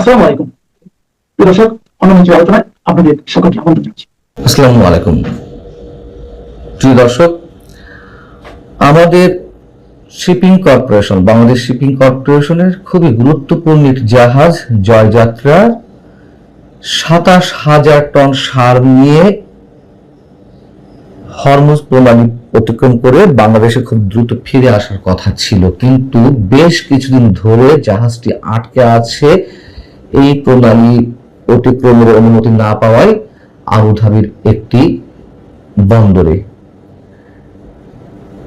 আসসালামু আলাইকুম প্রিয় দর্শক, অন্যমঞ্চ আলোচনায় আপনাদের সকলকে আমন্ত্রণ জানাচ্ছি। আসসালামু আলাইকুম প্রিয় দর্শক, আমাদের শিপিং কর্পোরেশন, বাংলাদেশ শিপিং কর্পোরেশনের খুবই গুরুত্বপূর্ণ একটি জাহাজ জয়যাত্রা ২৭,০০০ টন সার নিয়ে হরমুজ প্রণালী অতিক্রম করে বাংলাদেশে খুব দ্রুত ফিরে আসার কথা ছিল, কিন্তু বেশ কিছুদিন ধরে জাহাজটি আটকে আছে এই প্রণালী অতিক্রমের অনুমতি না পাওয়ায় আবুধাবির একটি বন্দরে।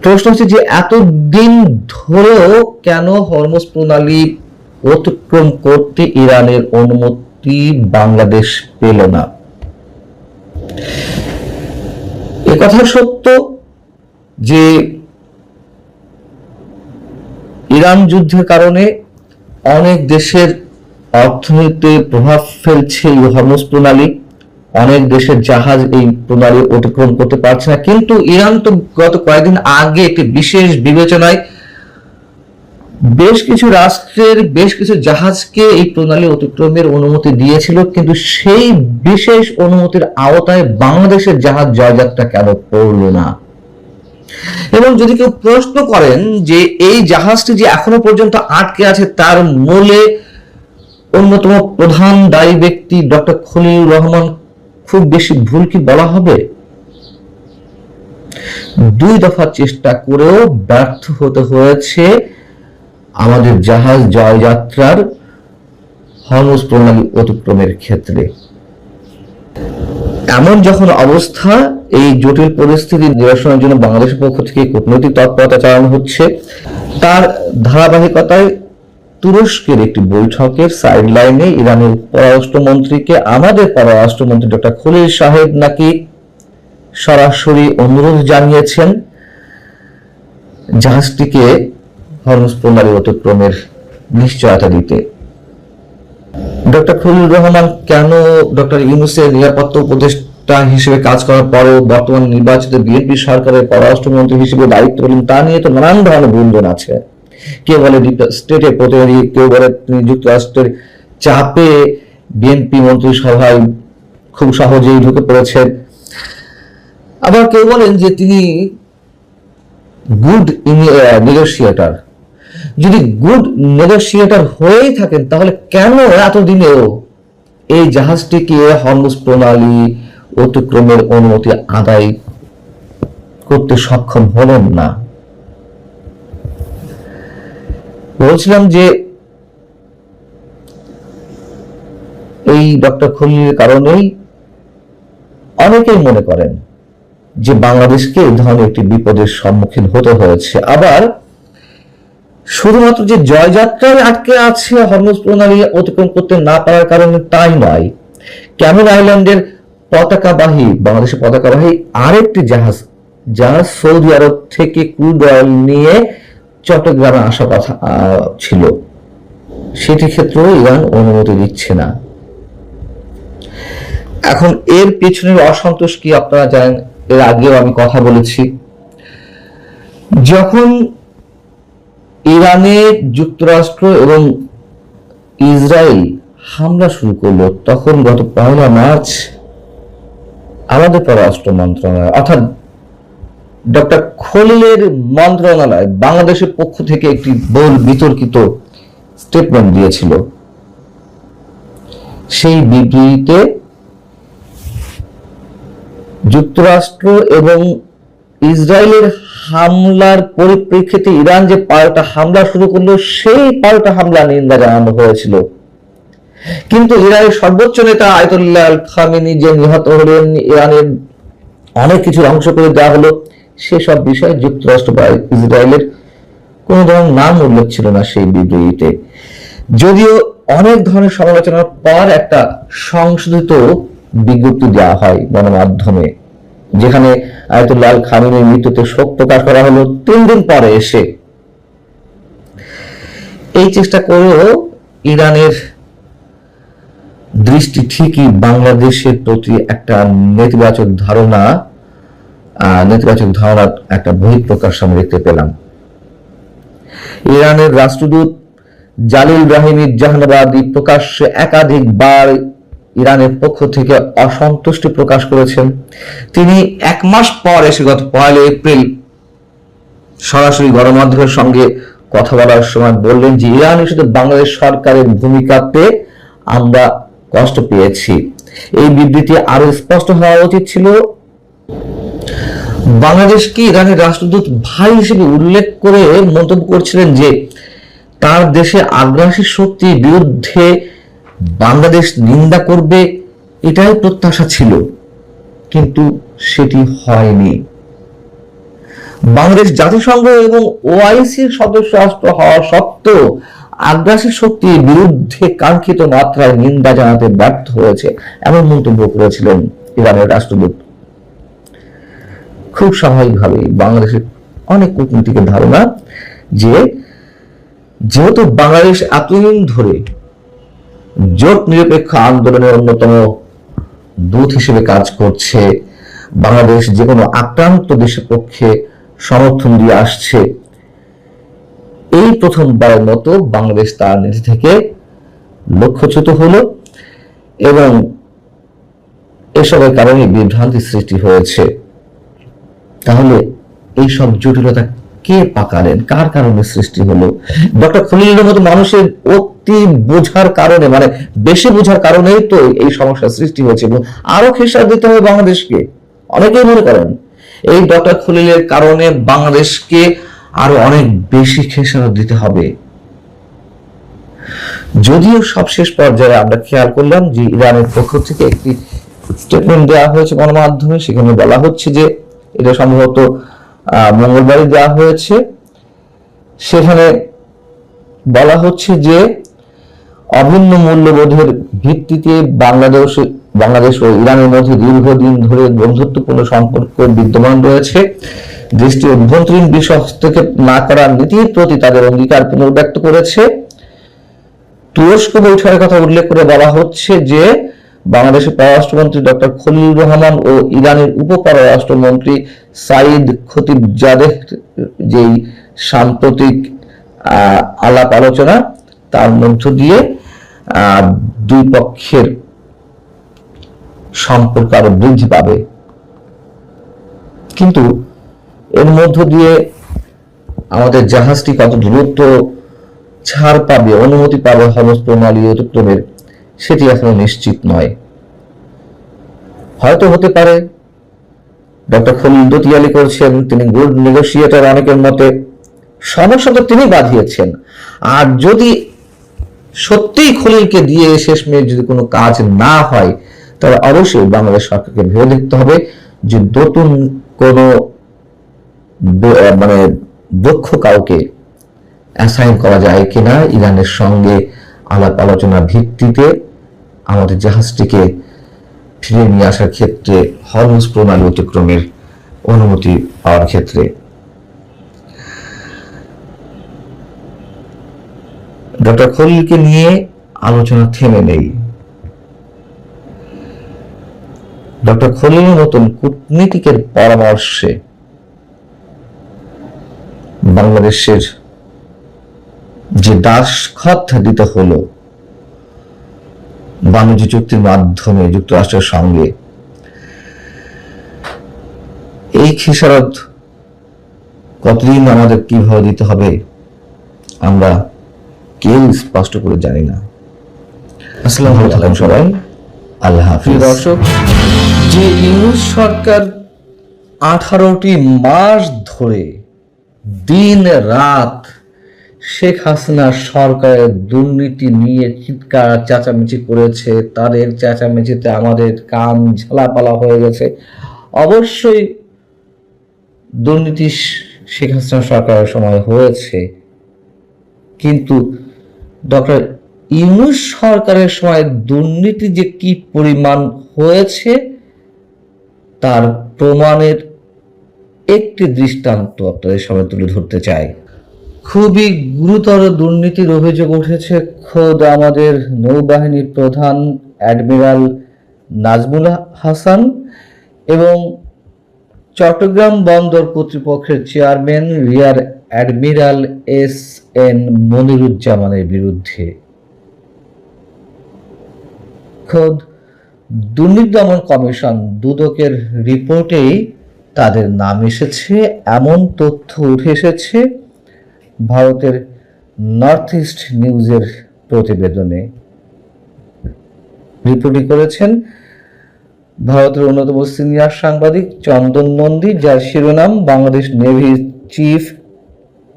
প্রশ্ন হচ্ছে যে এতদিন ধরেও কেন হরমুজ প্রণালী অতিক্রম করতে ইরানের অনুমতি বাংলাদেশ পেল না। একথা সত্য যে ইরান যুদ্ধের কারণে অনেক দেশের অর্থনীতিতে প্রভাব ফেলছে এই হরমুজ প্রণালী, অনেক দেশের জাহাজ এই প্রণালী অতিক্রম করতে পারছে না, কিন্তু ইরান তো গত কয়েকদিন আগে একটি বিশেষ বিবেচনায় বেশ কিছু রাষ্ট্রের বেশ কিছু জাহাজকে এই প্রণালী অতিক্রমের অনুমতি দিয়েছিল, কিন্তু সেই বিশেষ অনুমতির আওতায় বাংলাদেশের জাহাজ জয়যাত্রা কেন পড়ল না। এবং যদি কেউ প্রশ্ন করেন যে এই জাহাজটি যে এখনো পর্যন্ত আটকে আছে তার মূলে অন্যতম প্রধান দায়ী ব্যক্তি ডক্টর খলিলুর রহমান, খুব বেশি ভুল কি বলা হবে? ২ দফা চেষ্টা করেও ব্যর্থ হতে হয়েছে আমাদের জাহাজ জয়যাত্রার হরমুজ প্রণালী অতিক্রমের ক্ষেত্রে। এমন যখন অবস্থা, এই জটিল পরিস্থিতি নিরসনের জন্য বাংলাদেশের পক্ষ থেকে কূটনৈতিক তৎপরতা চালানো হচ্ছে, তার ধারাবাহিকতায় তুরস্কের একটি বৈঠকের সাইডলাইনে ইরানের পররাষ্ট্রমন্ত্রীকে আমাদের পররাষ্ট্রমন্ত্রী ডক্টর খলিল সাহেব নাকি সরাসরি অনুরোধ জানিয়েছেন জাহাজটিকে হরমুজ প্রণালী অতিক্রমের নিশ্চয়তা দিতে। ডক্টর খলিলুর রহমান কেন ডক্টর ইউনূসের নিরাপত্তা উপদেষ্টা হিসেবে কাজ করার পরেও বর্তমান নির্বাচিত বিএনপি সরকারের পররাষ্ট্রমন্ত্রী হিসেবে দায়িত্ব পেলেন তা নিয়ে তো নানান ধরনের গুঞ্জন আছে। কেউ বলে স্টেটের প্রতিনিধি, কেউ বলে তিনি যুক্তরাষ্ট্রের চাপে বিএনপি মন্ত্রিসভায় খুব সহজেই ঢুকে পড়েছেন, আবার কেউ বলেন যে তিনি গুড নেগোশিয়েটর। যদি গুড নেগোশিয়েটর হয়েই থাকেন তাহলে কেন এতদিনেও এই জাহাজটিকে হরমুজ প্রণালী অতিক্রমের অনুমতি আদায় করতে সক্ষম হলেন না? বলছিলাম যে এই ডক্টর খলিলের কারণেই অনেকেই মনে করেন যে বাংলাদেশকে এই ধরনের একটি বিপদের সম্মুখীন হতে হয়েছে। আবার শুধুমাত্র যে জয়যাত্রায় আটকে আছে হরমুজ প্রণালী অতিক্রম করতে না পারার কারণে তাই নয়, ক্যামেল আইল্যান্ডের পতাকাবাহী, বাংলাদেশের পতাকাবাহী আরেকটি জাহাজ যা সৌদি আরব থেকে ক্রুড অয়েল নিয়ে চট্টগ্রামে আসার কথা ছিল, সেটির ক্ষেত্রেও ইরান অনুমতি দিচ্ছে না। এখন এর পিছনের অসন্তোষ কি আপনারা জানেন, এর আগেও আমি কথা বলেছি। যখন ইরানে যুক্তরাষ্ট্র এবং ইসরায়েল হামলা শুরু করলো, তখন গত ১ মার্চ আমাদের পররাষ্ট্র মন্ত্রণালয় অর্থাৎ ডক্টর খলিলের মন্ত্রণালয় বাংলাদেশের পক্ষ থেকে একটি বহুল বিতর্কিত স্টেটমেন্ট দিয়েছিল। সেই বিবৃতিতে যুক্তরাষ্ট্র এবং ইসরায়েলের হামলার পরিপ্রেক্ষিতে ইরান যে পাল্টা হামলা শুরু করলো, সেই পাল্টা হামলা নিন্দা জানানো হয়েছিল। কিন্তু ইরানের সর্বোচ্চ নেতা আয়াতুল্লাহ আল খামেনি যে নিহত হলেন, ইরানের অনেক কিছু ধ্বংস করে দেওয়া হলো, সেসব বিষয়ে যুক্তরাষ্ট্র বা ইসরায়েলের কোন ধরনের নাম উল্লেখ ছিল না সেই বিবৃতিতে। যদিও অনেক ধরনের সমালোচনার পর একটা সংশোধিত বিজ্ঞপ্তি দেওয়া হয় গণমাধ্যমে, যেখানে আয়াতুল্লাহ আল খামেনির মৃত্যুতে শোক প্রকাশ করা হলো ৩ দিন পরে এসে। এই চেষ্টা করেও ইরানের দৃষ্টি ঠিকই বাংলাদেশের প্রতি একটা নেতিবাচক ধারণার একটা বহিঃপ্রকাশ আমরা দেখতে পেলাম। ইরানের রাষ্ট্রদূত জালিল বাহিনীর জাহানাবাদী প্রকাশ্যে একাধিকবার ইরানের পক্ষ থেকে অসন্তুষ্টি প্রকাশ করেছেন। তিনি 1 মাস পর এসে গত 1 এপ্রিল সরাসরি গণমাধ্যমের সঙ্গে কথা বলার সময় বললেন যে ইরান ইস্যুতে বাংলাদেশ সরকারের ভূমিকাতে আমরা কষ্ট পেয়েছি। এই বিবৃতি আরো স্পষ্ট হওয়া উচিত ছিল। বাংলাদেশকে ইরানের রাষ্ট্রদূত ভাই হিসেবে উল্লেখ করে মন্তব্য করছিলেন যে তার দেশে আগ্রাসী শক্তির বিরুদ্ধে বাংলাদেশ নিন্দা করবে, এটাই প্রত্যাশা ছিল, কিন্তু সেটি হয়নি। বাংলাদেশ জাতিসংঘ এবং ওআইসির সদস্য রাষ্ট্র হওয়া সত্ত্বেও আগ্রাসী শক্তির বিরুদ্ধে কাঙ্ক্ষিত মাত্রায় নিন্দা জানাতে ব্যর্থ হয়েছে, এমন মন্তব্য করেছিলেন ইরানের রাষ্ট্রদূত। খুব স্বাভাবিকভাবেই বাংলাদেশের অনেক কূটনীতিকের ধারণা যে যেহেতু বাংলাদেশ এতদিন ধরে জোট নিরপেক্ষ আন্দোলনের অন্যতম দূত হিসেবে কাজ করছে, বাংলাদেশ যে কোনো আক্রান্ত দেশের পক্ষে সমর্থন দিয়ে আসছে, এই প্রথমবারের মতো বাংলাদেশ তার নীতি থেকে লক্ষ্যচ্যুত হলো এবং এসবের কারণে বিভ্রান্তি সৃষ্টি হয়েছে। তাহলে এই সব জটিলতা কে পাকালেন, কার কারণে সৃষ্টি হলো? ডক্টর খলিলের মতো মানুষের অতি বোঝার কারণে, মানে বেশি বোঝার কারণেই তো এই সমস্যার সৃষ্টি হয়েছে এবং আরো খেসার দিতে হবে বাংলাদেশকে। অনেকেই মনে করেন এই ডক্টর খলিলের কারণে বাংলাদেশকে আরো অনেক বেশি খেসারত দিতে হবে। যদিও সবশেষ পর্যায়ে আমরা খেয়াল করলাম যে ইরানের পক্ষ থেকে একটি স্টেটমেন্ট দেওয়া হয়েছে গণমাধ্যমে, সেখানে বলা হচ্ছে যে এটা সম্ভবত মঙ্গলবারই দেওয়া হয়েছে। সেখানে বলা হচ্ছে যে অভিন্ন মূল্যবোধের ভিত্তিতে বাংলাদেশ ও ইরানের মধ্যে দীর্ঘদিন ধরে বন্ধুত্বপূর্ণ সম্পর্ক বিদ্যমান রয়েছে। দেশটির অভ্যন্তরীণ বিষয় হস্তক্ষেপ না করার নীতির প্রতি তাদের অঙ্গীকার পুনর্ব্যক্ত করেছে। তুরস্ক বৈঠকের কথা উল্লেখ করে বলা হচ্ছে যে বাংলাদেশের পররাষ্ট্রমন্ত্রী ডক্টর খলিল রহমান ও ইরানের উপপররাষ্ট্রমন্ত্রী সাইদ খতিবজাদেহ যেই সাম্প্রতিক আলাপ আলোচনা, তার মধ্য দিয়ে দুই পক্ষের সম্পর্ক আরো বৃদ্ধি পাবে। কিন্তু এর মধ্য দিয়ে আমাদের জাহাজটি কত দ্রুত ছাড় পাবে, অনুমতি পাবে হরমুজ প্রণালী অতিক্রমের, সেটি এখনো নিশ্চিত নয়। হয়তো হতে পারে ডক্টর খলিল দতিয়ালি করছেন, তিনি গুড নেগোসিয়েটর, অনেকের মতে সমস্যা তো তিনি বাঁধিয়েছেন। আর যদি সত্যিই খলিলকে দিয়ে শেষমেশ যদি কোনো কাজ না হয়, তাহলে অবশ্যই বাংলাদেশ সরকারকে ভেবে দেখতে হবে যে নতুন কোনো মানে দক্ষ কাউকে অ্যাসাইন করা যায় কিনা ইরানের সঙ্গে আলাপ আলোচনার ভিত্তিতে আমাদের জাহাজটিকে ফিরে নিয়ে আসার ক্ষেত্রে, হরমুজ প্রণালী অতিক্রমের অনুমতি পাওয়ার ক্ষেত্রে। ডক্টর খলিলকে নিয়ে আলোচনা থেমে নেই। ডক্টর খলিলের মতন কূটনীতিকের পরামর্শে বাংলাদেশের যে দাসখত দিতে হলো বাণিজ্য চুক্তির মাধ্যমে যুক্তরাষ্ট্রের সঙ্গে, এই খেসারত কতদিন আমাদের কিভাবে দিতে হবে আমরা কেউ স্পষ্ট করে জানি না। আসসালামু আলাইকুম সবাই, আল্লাহ হাফিজ। দর্শক, যে ইউনূস সরকার 18টি মাস ধরে দিন রাত শেখ হাসিনা সরকারের দুর্নীতি নিয়ে চিৎকার চেঁচামেচি করেছে, তাদের চেঁচামেচিতে আমাদের কান ঝালাপালা হয়ে গেছে। অবশ্যই দুর্নীতি শেখ হাসিনা সরকারের সময় হয়েছে, কিন্তু ডক্টর ইউনূস সরকারের সময় দুর্নীতি যে কি পরিমাণ হয়েছে তার প্রমাণের একটি দৃষ্টান্ত আপনাদের সামনে তুলে ধরতে চাই। খুবই গুরুতর দুর্নীতির অভিযোগ উঠেছে খোদ আমাদের নৌবাহিনীর প্রধান অ্যাডমিরাল নাজমুল হাসান এবং চট্টগ্রাম বন্দর কর্তৃপক্ষের চেয়ারম্যান রিয়ার অ্যাডমিরাল এস.এন. মনিরুজ্জামানের বিরুদ্ধে। খোদ দুর্নীতি দমন কমিশন দুদকের রিপোর্টেই তাদের নাম এসেছে, এমন তথ্য উঠে এসেছে ভারতের নর্থ ইস্ট নিউজের প্রতিবেদনে। রিপোর্টটি করেছেন ভারতের অন্যতম সিনিয়র সাংবাদিক চন্দন নন্দী, যার শিরোনাম Bangladesh navy chief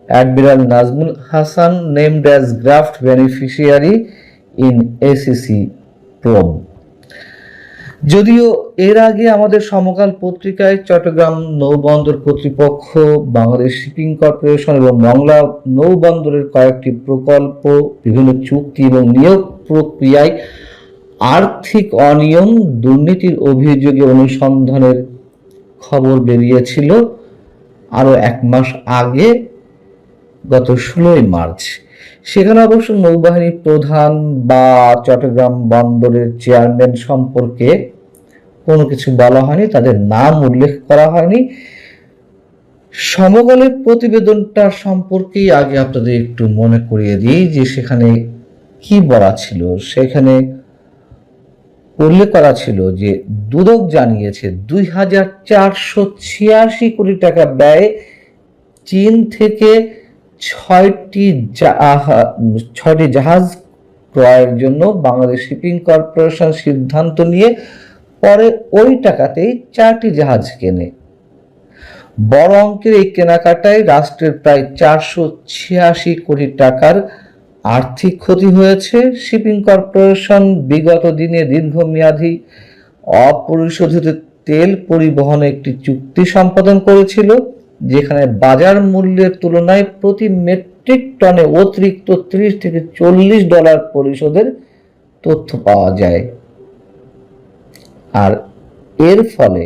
admiral Nazmul Hasan named as graft beneficiary in ACC probe. যদিও এর আগে আমাদের সমকাল পত্রিকায় চট্টগ্রাম নৌবন্দর কর্তৃপক্ষ, বাংলাদেশ শিপিং কর্পোরেশন এবং মংলা নৌবন্দরের কয়েকটি প্রকল্প, বিভিন্ন চুক্তি এবং নিয়োগ প্রক্রিয়ায় আর্থিক অনিয়ম, দুর্নীতির অভিযোগে অনুসন্ধানের খবর বেরিয়েছিল আরো 1 মাস আগে, গত 16 মার্চ। সেখানে অবশ্য নৌবাহিনী প্রধান বা চট্টগ্রাম বন্দরের চেয়ারম্যান সম্পর্কে কোনো কিছু বলা হয়নি, তাদের নাম উল্লেখ করা হয়নি। সমকালের প্রতিবেদনটা সম্পর্কেই আগে আপনাদের একটু মনে করিয়ে দিই যে সেখানে কি বলা ছিল। সেখানে উল্লেখ করা ছিল যে দুদক জানিয়েছে 2,486 কোটি টাকা ব্যয়ে চীন থেকে 6টি জাহাজ ক্রয়ের জন্য বাংলাদেশ শিপিং কর্পোরেশন সিদ্ধান্ত নিয়ে পরে ওই টাকাতেই 4টি জাহাজ কেনে। বড় অঙ্কের এই কেনাকাটায় রাষ্ট্রের প্রায় 486 কোটি টাকার আর্থিক ক্ষতি হয়েছে। শিপিং কর্পোরেশন বিগত দিনে দীর্ঘমেয়াদী অপরিশোধিত তেল পরিবহনে একটি চুক্তি সম্পাদন করেছিল, যেখানে বাজার মূল্যের তুলনায় প্রতি মেট্রিক টনে অতিরিক্ত $30 থেকে $40 পরিশোধের তথ্য পাওয়া যায়। আর এর ফলে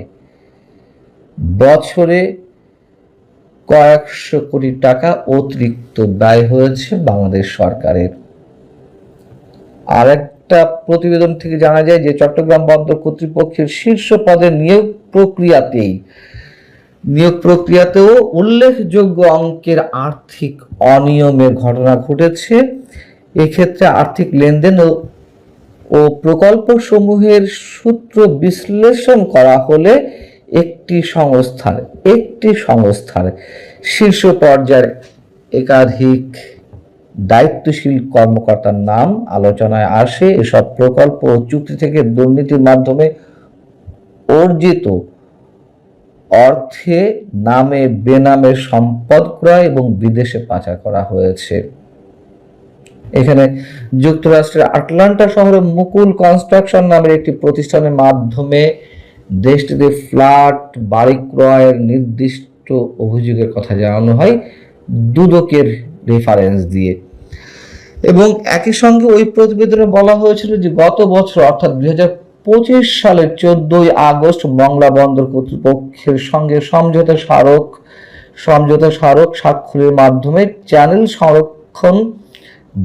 বছরে কয়েকশো কোটি টাকা অতিরিক্ত ব্যয় হয়েছে বাংলাদেশ সরকারের। আর একটা প্রতিবেদন থেকে জানা যায় যে চট্টগ্রাম বন্দর কর্তৃপক্ষের শীর্ষ পদের নিয়োগ প্রক্রিয়াতেও উল্লেখযোগ্য অঙ্কের আর্থিক অনিয়মের ঘটনা ঘটেছে। এক্ষেত্রে আর্থিক লেনদেন ও প্রকল্প সমূহের সূত্র বিশ্লেষণ করা হলে একটি সংস্থার শীর্ষ পর্যায়ের একাধিক দায়িত্বশীল কর্মকর্তার নাম আলোচনায় আসে। এসব প্রকল্প ও চুক্তি থেকে দুর্নীতির মাধ্যমে অর্জিত অর্থে নামে বেনামে সম্পদ ক্রয় এবং বিদেশে পাচার করা হয়েছে। এখানে যুক্তরাষ্ট্রের আটলান্টা শহরে মুকুল কনস্ট্রাকশন নামের একটি প্রতিষ্ঠানের মাধ্যমে দেশটিতে ফ্ল্যাট বাড়ি ক্রয়ের নির্দিষ্ট অভিযোগের কথা জানানো হয় দুদকের রেফারেন্স দিয়ে। এবং একই সঙ্গে ওই প্রতিবেদনে বলা হয়েছিল যে গত বছর অর্থাৎ 2025 সালের 14 আগস্ট মংলা বন্দর কর্তৃপক্ষের সঙ্গে সমঝোতা স্মারক স্বাক্ষরের মাধ্যমে চ্যানেল সংরক্ষণ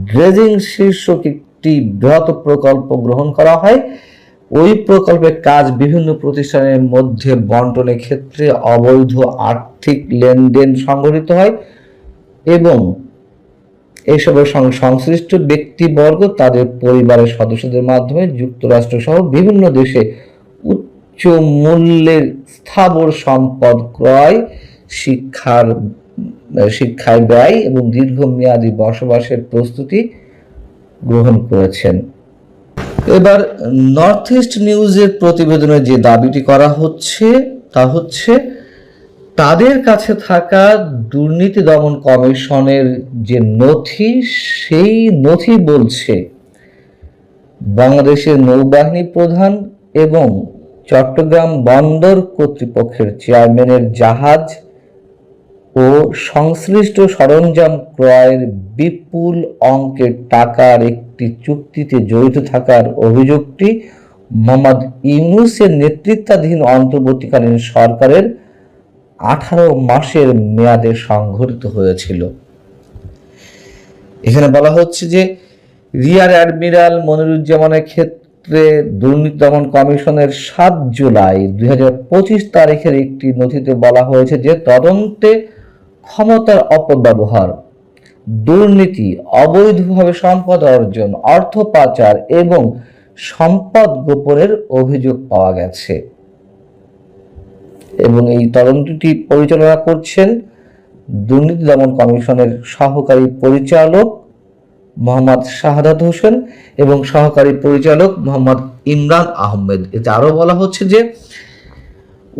ড্রেজিং শীর্ষক একটি বৃহৎ প্রকল্প গ্রহণ করা হয়। ওই প্রকল্পের কাজ বিভিন্ন প্রতিষ্ঠানের মধ্যে বন্টনের ক্ষেত্রে অবৈধ আর্থিক লেনদেন সংঘটিত হয় এবং এসবের সঙ্গে সংশ্লিষ্ট ব্যক্তিবর্গ তাদের পরিবারের সদস্যদের মাধ্যমে যুক্তরাষ্ট্র সহ বিভিন্ন দেশে উচ্চ মূল্যের স্থাবর সম্পদ ক্রয়, শিক্ষায় ব্যয় এবং দীর্ঘমেয়াদী বসবাসের প্রস্তুতি গ্রহণ করেছেন। এবার নর্থ ইস্ট নিউজের প্রতিবেদনে যে দাবিটি করা হচ্ছে তা হচ্ছে তাদের কাছে থাকা দুর্নীতি দমন কমিশনের যে নথি, সেই নথি বলছে বাংলাদেশের নৌবাহিনী প্রধান এবং চট্টগ্রাম বন্দর কর্তৃপক্ষের চেয়ারম্যানের জাহাজ ও সংশ্লিষ্ট সরঞ্জাম ক্রয়ের বিপুল অঙ্কের টাকার একটি চুক্তিতে জড়িত থাকার অভিযোগটি মোহাম্মদ ইউনূসের নেতৃত্বাধীন অন্তর্বর্তীকালীন সরকারের 18 মাসের মেয়াদে সংঘটিত হয়েছিল। এখানে বলা হচ্ছে যে রিয়ার অ্যাডমিরাল মনিরুজ্জামানের ক্ষেত্রে দুর্নীতি দমন কমিশনের 7 জুলাই 2025 তারিখের একটি নথিতে বলা হয়েছে যে তদন্তে ক্ষমতার অপব্যবহার, দুর্নীতি, অবৈধভাবে সম্পদ অর্জন, অর্থ পাচার এবং সম্পদ গোপনের অভিযোগ পাওয়া গেছে। এবং এই তদন্তটি পরিচালনা করছেন দুর্নীতি দমন কমিশনের সহকারী পরিচালক মোহাম্মদ শাহাদাত হোসেন এবং সহকারী পরিচালক মোহাম্মদ ইমরান আহমেদ। এতে আরো বলা হচ্ছে যে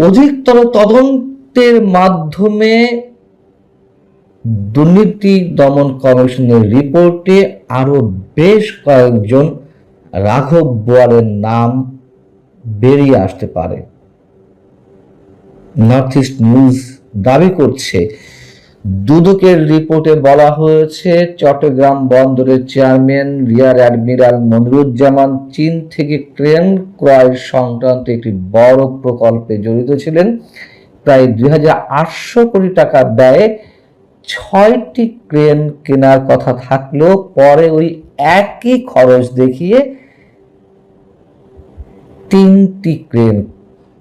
অধিকতর তদন্তের মাধ্যমে দুর্নীতি দমন কমিশনের রিপোর্টে আরো বেশ কয়েকজন রাঘব বোয়ালের নাম বেরিয়ে আসতে পারে। নর্থ ইস্ট নিউজ দাবি করছে, দুদকের রিপোর্টে বলা হয়েছে চট্টগ্রাম বন্দরের চেয়ারম্যান রিয়ার অ্যাডমিরাল মনিরুজ্জামান চীন থেকে ক্রেন ক্রয় সংক্রান্ত একটি বড় প্রকল্পে জড়িত ছিলেন। প্রায় 2800 কোটি টাকা ব্যয়ে 6টি ক্রেন কেনার কথা থাকলেও পরে ওই একই খরচ দেখিয়ে 3টি ক্রেন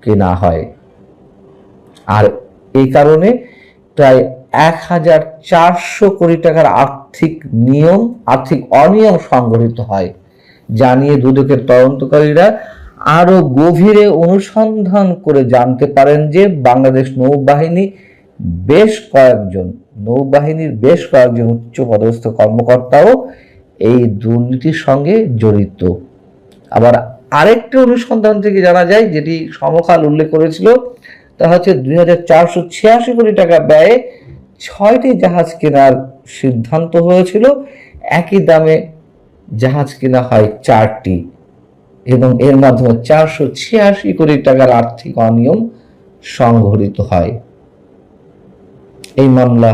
কেনা হয়। আর এই কারণে প্রায় 1400 কোটি টাকার আর্থিক অনিয়ম সংঘটিত হয়। জানিয়ে দুদকের তদন্তকারীরা আরো গভীরে অনুসন্ধান করে জানতে পারেন যে বাংলাদেশ নৌবাহিনীর বেশ কয়েকজন উচ্চপদস্থ কর্মকর্তাও এই দুর্নীতির সঙ্গে জড়িত। আবার আরেকটি অনুসন্ধান থেকে জানা যায়, যেটি সমকাল উল্লেখ করেছিল, তা হচ্ছে 2486 কোটি টাকা ব্যয়ে 6টি জাহাজ কেনার সিদ্ধান্ত হয়েছিল। একই দামে জাহাজ কেনা হয় 4টি এবং এর মাধ্যমে 486 কোটি টাকার আর্থিক অনিয়ম সংঘটিত হয়। এই মামলা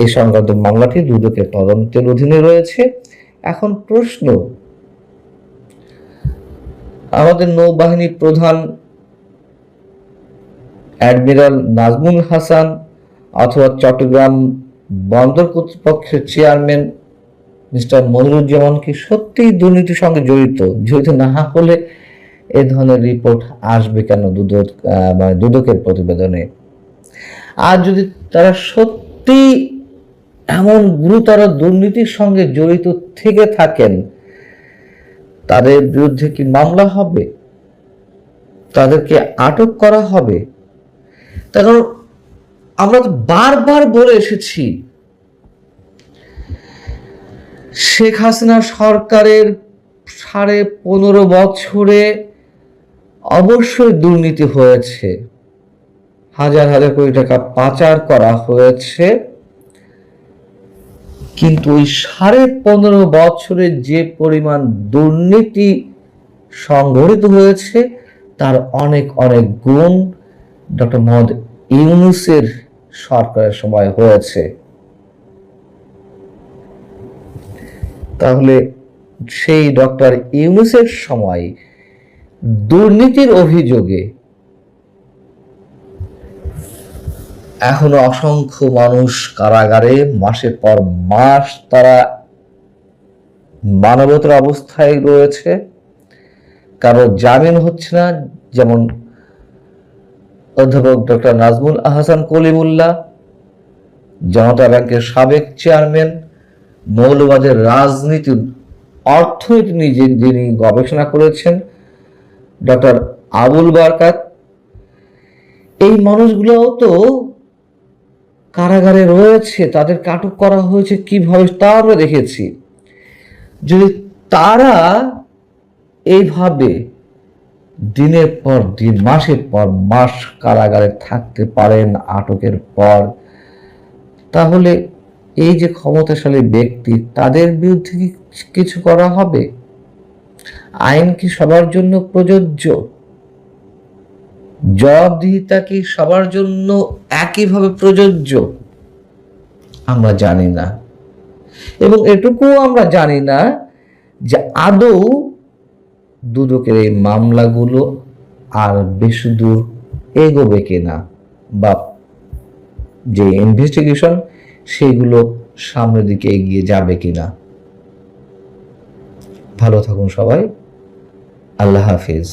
এই সংক্রান্ত মামলাটি দুদকের তদন্তের অধীনে রয়েছে। এখন প্রশ্ন, আমাদের নৌবাহিনী প্রধান অ্যাডমিরাল নাজমুল হাসান অথবা চট্টগ্রাম বন্দর কর্তৃপক্ষের চেয়ারম্যান মিস্টার মনিরুজ্জামান কি সত্যিই দুর্নীতির সঙ্গে জড়িত না হলে এ ধরনের রিপোর্ট আসবে কেন দুদকের প্রতিবেদনে? আর যদি তারা সত্যি এমন গুরুতর দুর্নীতির সঙ্গে জড়িত থেকে থাকেন, তাদের বিরুদ্ধে কি মামলা হবে? তাদেরকে আটক করা হবে? কারণ আমরা তো বারবার বলে এসেছি, শেখ হাসিনা সরকারের 15.5 বছরে অবশ্যই দুর্নীতি হয়েছে, হাজার হাজার কোটি টাকা পাচার করা হয়েছে, কিন্তু ওই 15.5 বছরে যে পরিমাণ দুর্নীতি সংঘটিত হয়েছে তার অনেক অনেক গুণ ডক্টর মোহাম্মদ ইউনূসের সরকারের সময় হয়েছে। তাহলে সেই ডক্টর ইউনূসের সময় দুর্নীতির অভিযোগে এখনো অসংখ্য মানুষ কারাগারে, মাসের পর মাস তারা মানবতার অবস্থায় রয়েছে, কারো জামিন হচ্ছে না। যেমন অধ্যাপক ডক্টর নাজমুল আহসান কলিমুল্লাহ, জনতা ব্যাংকের সাবেক চেয়ারম্যান, মৌলবাদের রাজনীতি অর্থনীতি নিয়ে যিনি গবেষণা করেছেন ডক্টর আবুল বারকাত, এই মানুষগুলোও তো কারাগারে রয়েছে। তাদেরকে আটক করা হয়েছে কিভাবে তা আমরা দেখেছি। যদি তারা এইভাবে দিনের পর দিন, মাসের পর মাস কারাগারে থাকতে পারেন আটকের পর, তাহলে এই যে ক্ষমতাশালী ব্যক্তি, তাদের বিরুদ্ধে কিছু করা হবে? আইন কি সবার জন্য প্রযোজ্য? জবাবদিহিতা কি সবার জন্য একইভাবে প্রযোজ্য? আমরা জানি না। এবং এটুকুও আমরা জানি না যে আদৌ দুদকের এই মামলাগুলো আর বেশি দূর এগোবে কিনা, বা যে ইনভেস্টিগেশন সেগুলো সামনের দিকে এগিয়ে যাবে কিনা। ভালো থাকুন সবাই। আল্লাহ হাফিজ।